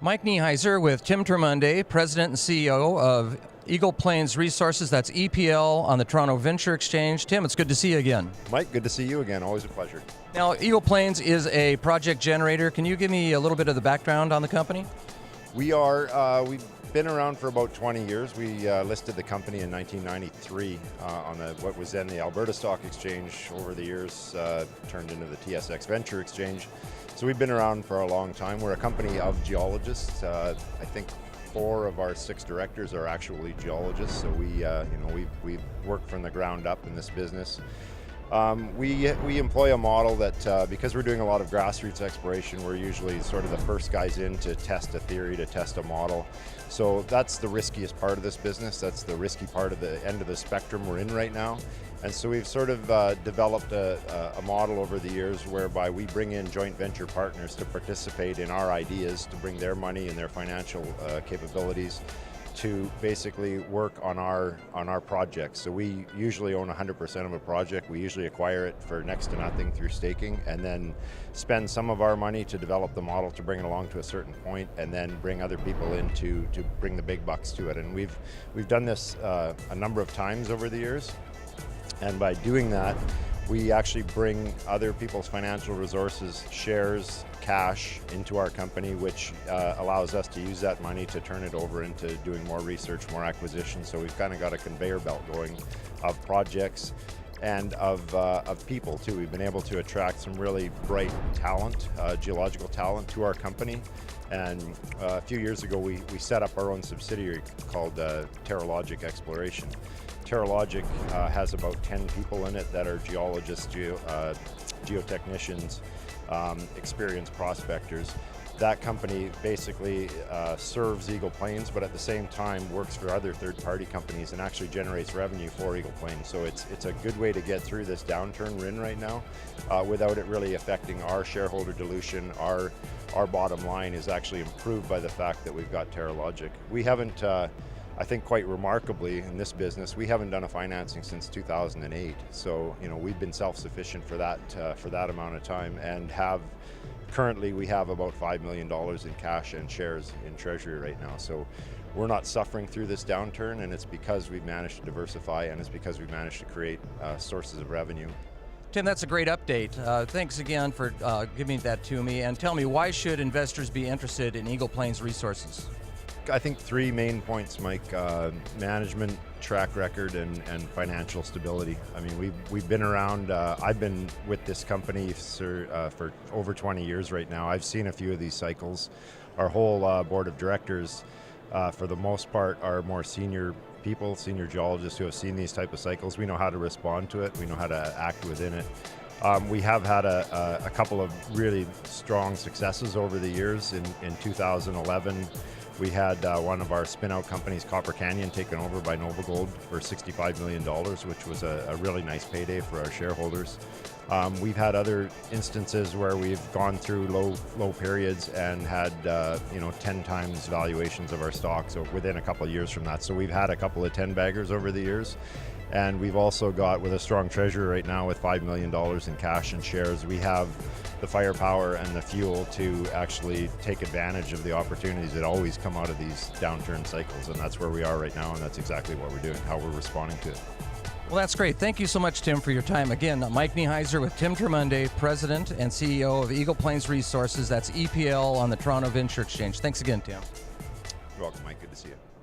Mike Nieheiser with Tim Termuende, President and CEO of Eagle Plains Resources, that's EPL on the Toronto Venture Exchange. Tim, it's good to see you again. Mike, good to see you again. Always a pleasure. Now, Eagle Plains is a project generator. Can you give me a little bit of the background on the company? We've been around for about 20 years. We listed the company in 1993 on what was then the Alberta Stock Exchange. Over the years, turned into the TSX Venture Exchange. So we've been around for a long time. We're a company of geologists. I think 4 of our 6 directors are actually geologists. So we've worked from the ground up in this business. We employ a model that, because we're doing a lot of grassroots exploration, we're usually sort of the first guys in to test a theory, to test a model. So that's the riskiest part of this business. That's the risky part of the end of the spectrum we're in right now. And so we've sort of developed a model over the years whereby we bring in joint venture partners to participate in our ideas, to bring their money and their financial capabilities to basically work on our projects. So we usually own 100% of a project. We usually acquire it for next to nothing through staking, and then spend some of our money to develop the model to bring it along to a certain point, and then bring other people in to bring the big bucks to it. And we've done this a number of times over the years, and by doing that, we actually bring other people's financial resources, shares, cash into our company, which allows us to use that money to turn it over into doing more research, more acquisitions. So we've kind of got a conveyor belt going of projects and of people too. We've been able to attract some really bright talent, geological talent to our company. And a few years ago, we set up our own subsidiary called Termuende Exploration. Termuende has about 10 people in it that are geologists, geotechnicians, experienced prospectors. That company basically serves Eagle Plains, but at the same time works for other third-party companies and actually generates revenue for Eagle Plains. So it's a good way to get through this downturn we're in right now without it really affecting our shareholder dilution. Our bottom line is actually improved by the fact that we've got Termuende. We haven't, I think quite remarkably in this business, we haven't done a financing since 2008. So we've been self-sufficient for that amount of time, and currently we have about $5 million in cash and shares in treasury right now. So we're not suffering through this downturn, and it's because we've managed to diversify, and it's because we've managed to create sources of revenue. Tim, that's a great update. Thanks again for giving that to me. And tell me, why should investors be interested in Eagle Plains Resources? I think 3 main points, Mike: management, track record, and financial stability. I mean, we've been around. I've been with this company for over 20 years right now. I've seen a few of these cycles. Our whole board of directors, for the most part, are more senior people, senior geologists who have seen these type of cycles. We know how to respond to it. We know how to act within it. We have had a couple of really strong successes over the years. In 2011, we had one of our spin-out companies, Copper Canyon, taken over by NovaGold for $65 million, which was a really nice payday for our shareholders. We've had other instances where we've gone through low periods and had 10 times valuations of our stocks within a couple of years from that. So we've had a couple of 10-baggers over the years. And we've also got, with a strong treasury right now with $5 million in cash and shares, we have the firepower and the fuel to actually take advantage of the opportunities that always come out of these downturn cycles. And that's where we are right now, and that's exactly what we're doing, how we're responding to it. Well, that's great. Thank you so much, Tim, for your time. Again, Mike Nieheiser with Tim Termuende, President and CEO of Eagle Plains Resources. That's EPL on the Toronto Venture Exchange. Thanks again, Tim. You're welcome, Mike. Good to see you.